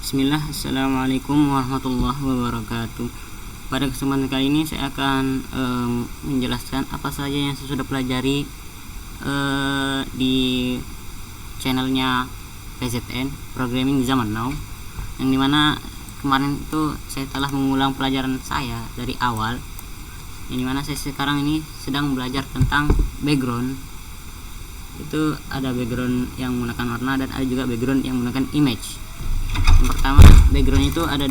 Bismillah, Assalamualaikum warahmatullahi wabarakatuh. Pada kesempatan kali ini saya akan menjelaskan apa saja yang saya sudah pelajari di channelnya PZN Programming Zaman Now, yang dimana kemarin itu saya telah mengulang pelajaran saya dari awal, yang dimana saya sekarang ini sedang belajar tentang background. Itu ada background yang menggunakan warna dan ada juga background yang menggunakan image. Yang pertama, background itu ada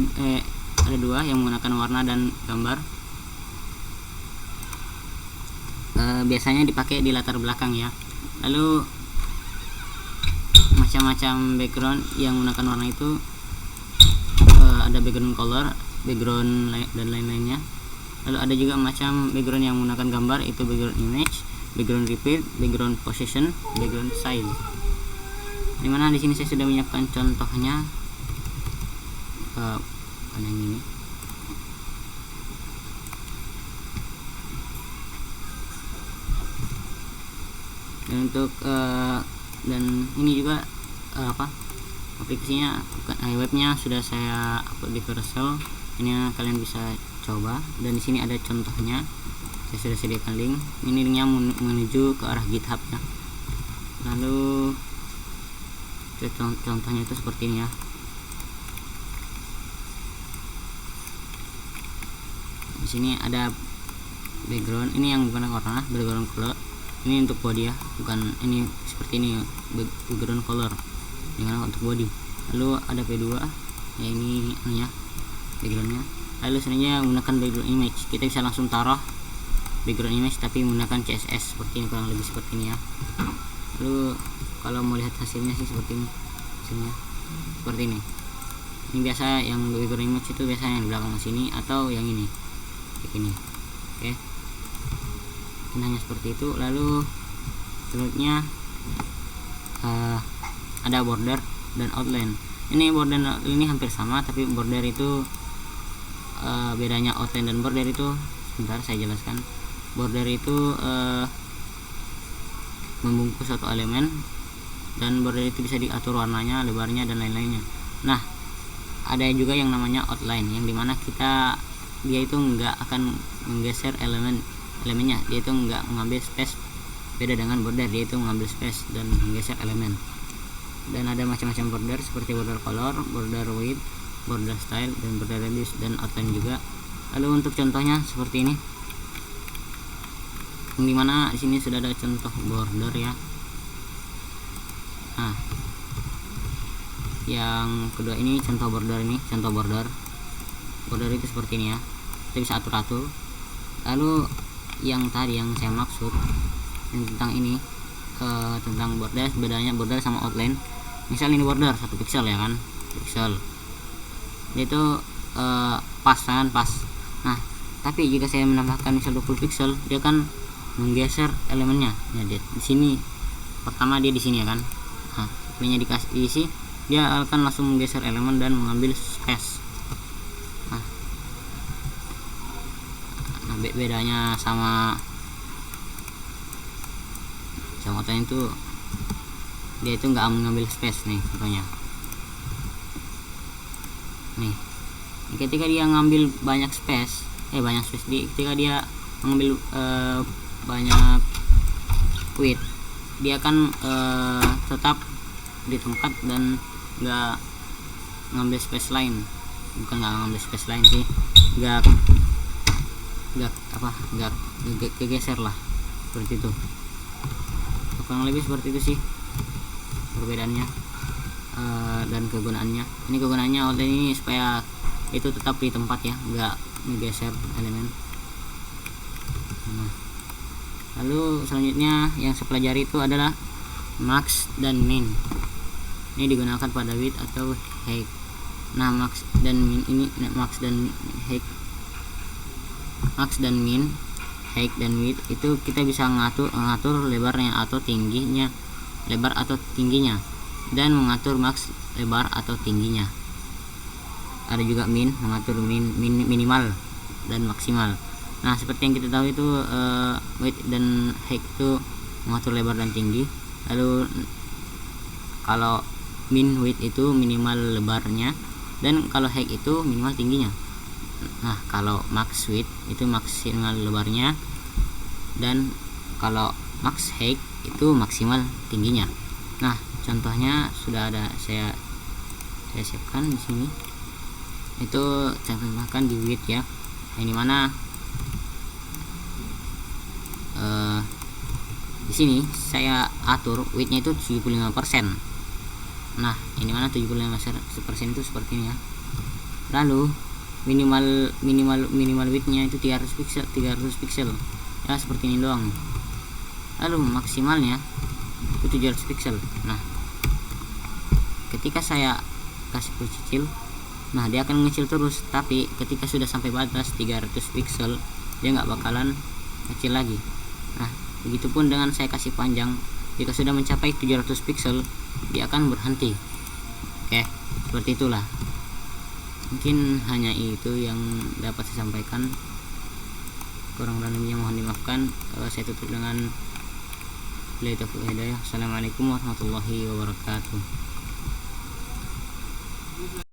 dua, yang menggunakan warna dan gambar. Biasanya dipakai di latar belakang ya. Lalu macam-macam background yang menggunakan warna itu ada background color, background dan lain-lainnya. Lalu ada juga macam background yang menggunakan gambar, itu background image, background repeat, background position, background size. Dimana di sini saya sudah menyiapkan contohnya. Yang ini. Dan untuk dan ini juga aplikasinya, webnya sudah saya upload di Carousel. Ini kalian bisa coba, dan di sini ada contohnya. Saya sudah sediakan link. Ini linknya menuju ke arah GitHub ya. Lalu contohnya itu seperti ini ya. Di sini ada background, ini yang bukan warna, background color. Ini untuk body ya, bukan ini seperti ini background color dengan untuk body. Lalu ada P2 ya, ini ya backgroundnya. Lalu selanjutnya menggunakan background image, kita bisa langsung taruh background image tapi menggunakan CSS seperti ini, kurang lebih seperti ini ya. Lalu kalau mau lihat hasilnya sih seperti ini, hasilnya seperti ini. Ini biasa yang background image itu biasanya yang di belakang sini atau yang ini kayak gini. Oke, ini hanya seperti itu. Lalu selanjutnya ada border dan outline. Ini border ini hampir sama, tapi border itu bedanya outline dan border itu, sebentar saya jelaskan. Border itu membungkus satu elemen, dan border itu bisa diatur warnanya, lebarnya, dan lain-lainnya. Nah, ada juga yang namanya outline, yang dimana dia itu nggak akan menggeser elemennya, dia itu nggak mengambil space. Beda dengan border, dia itu mengambil space dan menggeser elemen. Dan ada macam-macam border seperti border color, border width, border style, dan border radius, dan outline juga. Lalu untuk contohnya seperti ini, yang dimana di sini sudah ada contoh border ya. Nah, yang kedua ini contoh border, border itu seperti ini ya, kita bisa atur-atur. Lalu yang tadi yang saya maksud yang tentang ini, tentang border, bedanya border sama outline. Misal ini border 1 pixel ya kan, pixel dia itu pas kan, pas. Nah, tapi jika saya menambahkan misal 20 pixel, dia kan menggeser elemennya ya. Di sini pertama dia di sini ya kan. Nah, setelahnya dikasih diisi, dia akan langsung menggeser elemen dan mengambil space. Nah, bedanya sama outline itu, dia itu nggak mengambil space nih. Contohnya nih, ketika dia ngambil banyak space, ketika dia mengambil banyak width, dia akan tetap di tempat dan nggak ngambil space lain. Bukan nggak ngambil space lain sih, nggak kegeser lah, seperti itu. Kurang lebih seperti itu sih perbedaannya dan kegunaannya. Ini kegunaannya outline ini supaya itu tetap di tempat ya, nggak menggeser elemen. Nah, lalu selanjutnya yang saya pelajari itu adalah max dan min. Ini digunakan pada width atau height. Nah, max dan min ini, max dan min, height dan width itu kita bisa mengatur lebarnya atau tingginya, dan mengatur max, lebar atau tingginya. Ada juga min, mengatur minimal dan maksimal. Nah, seperti yang kita tahu itu width dan height itu mengatur lebar dan tinggi. Lalu kalau min width itu minimal lebarnya, Dan kalau height itu minimal tingginya. Nah, kalau max width itu maksimal lebarnya, dan kalau max height itu maksimal tingginya. Nah, contohnya sudah ada saya siapkan di sini. Itu saya tambahkan di width ya. Ini mana di sini saya atur widthnya itu 75%. Nah, ini mana 75% itu seperti ini ya. Lalu minimal widthnya itu 300 pixel ya, seperti ini doang. Lalu maksimalnya itu 700 pixel. Nah, ketika saya kasih kecil, nah dia akan mengecil terus, tapi ketika sudah sampai batas 300 pixel dia nggak bakalan kecil lagi. Nah, begitupun dengan saya kasih panjang, jika sudah mencapai 700 pixel dia akan berhenti. Oke, seperti itulah. Mungkin hanya itu yang dapat saya sampaikan. Kurang lebihnya mohon dimaafkan. Saya tutup dengan Assalamualaikum warahmatullahi wabarakatuh.